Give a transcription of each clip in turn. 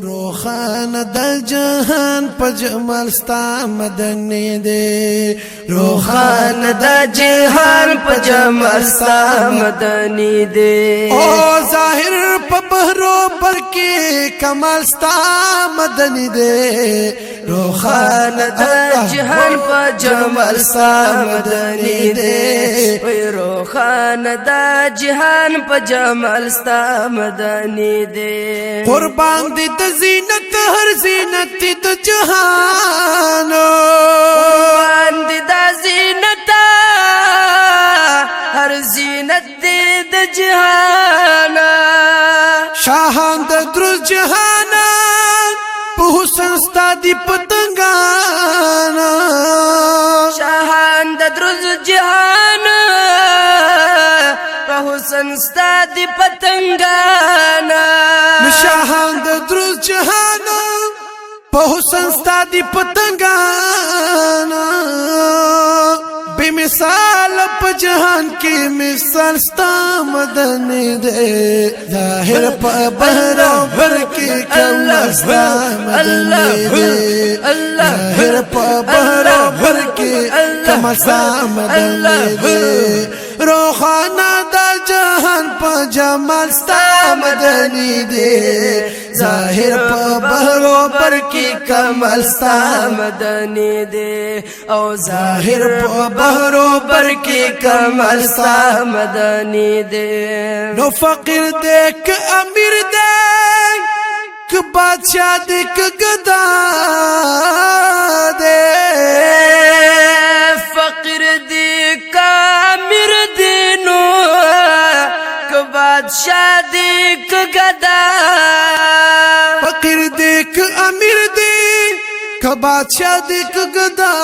روخان د جهان په جمال ستا مدني دی روخان د جهان په جمال ستا مدني دی او ظاهر په بهرو پر کې کمال ستا مدني دی روخان د جهان په جمال ستا مدني دی روخان د جهان په جمال ستا مدني دی قربان دي د زینت هر زینت د جهان قربان دي د زینت هر زینت د جهان شاهان د دروز جهان په حسن ستا دی پتنګان شاهان د دروز جهان په حسن ستا دی پتنګان شاهان د دروز جهان په حسن ستا دی پتنګان بے مثال په جهان کې مثال ستا مدني دی ظاهر په بهر بر کې کمال ستا مدني دی ظاهر په بهر بر کې کمال ستا مدني دی روخانه د جهان په جمال ستا مدني دی ظاهر په بهرو پر کې کمال ستا مدني دی او ظاهر په بهرو پر کې کمال ستا مدني دی نو فقیر دې ک امیر دې ک بادشاہ دې ک گدا دې فقیر دې ک امیر دې نو ک بادشاہ دې ک گدا فقیر دې ک امیر دې ک بادشاہ دې ک گدا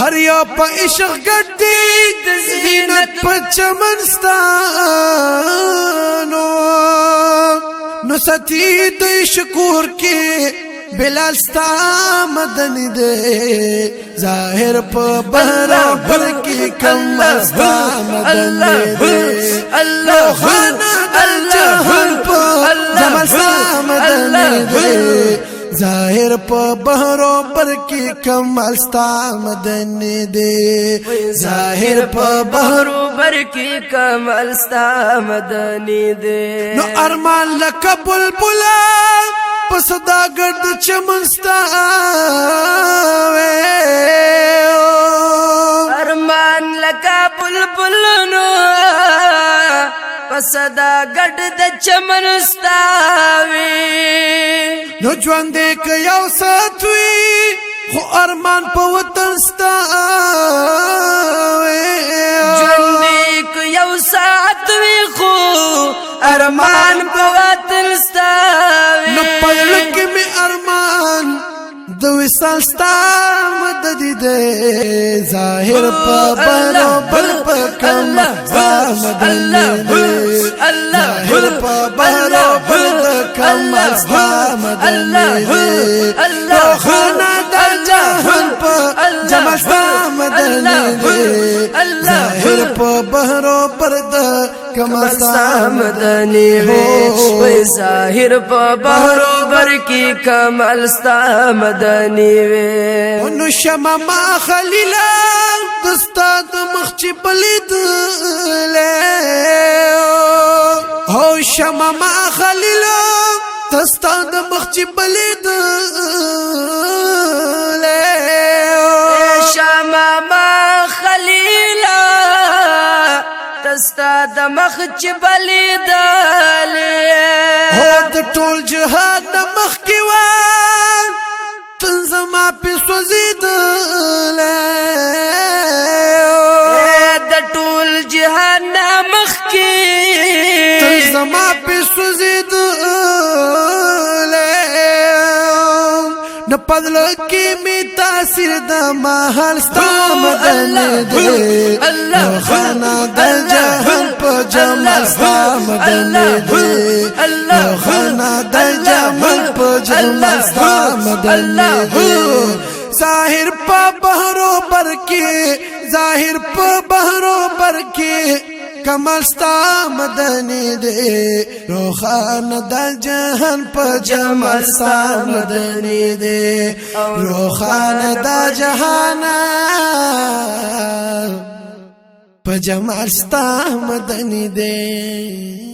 هر یو په عشق ګډي د زینت په چمن ستانو نو ستی د شکور کې بلال ستا مدني دی ظاهر په برابر کې کمال ستا مدني دی الله خانا الجهان په جمال ستا مدني دی ظاهر په بهرو پر کې کمال ستا مدني دی ظاهر په بهرو پر کې کمال ستا مدني دی نو ارمان لکه بلبل په صدا ګرد چمن ستا ارمان لکه بلبل نو صدا گډ د چمن ستاوي نو ژوند دې ک یو ساتوي خو ارمان په وطن ستاوي ژوند دې ک یو ساتوي خو ارمان په وطن ستاوي نو پړل کې می ارمان د وصال ستا مددي دی ظاهر په برابر په کمال ستا مدني دی ظاهر په برابر د کمال ستا مدني دی روخانه د جهان په جمال ستا مدني دی ظاهر په برابر د کمال ستا مدني دی ظاهر په برابر کې کمال ستا مدني وي نو شمع ما خلیلا دستا د مخ چې بلید له هو شمع ما خلیلا دستا د مخ چې بلید له شمع ما خلیلا دستا د مخ چې بلید له هو د ټول جهاد د مخ کې و تنزما په سوزیدل د ټول جهان مخ کې تنزما په سوزیدل نه پدل کې می تاثیر د محل ستا مدني دی الله خانا د جهان په جمال ستا مدني دی الله خانا د جمال په جمال ستا مدني دی ظاهر په بهرو پر کې ظاهر په بهرو پر کې کمال ستا مدنی دے روخان دا جہان پا جمال ستا مدنی دے روخان دا جہان پا جمال ستا مدنی دے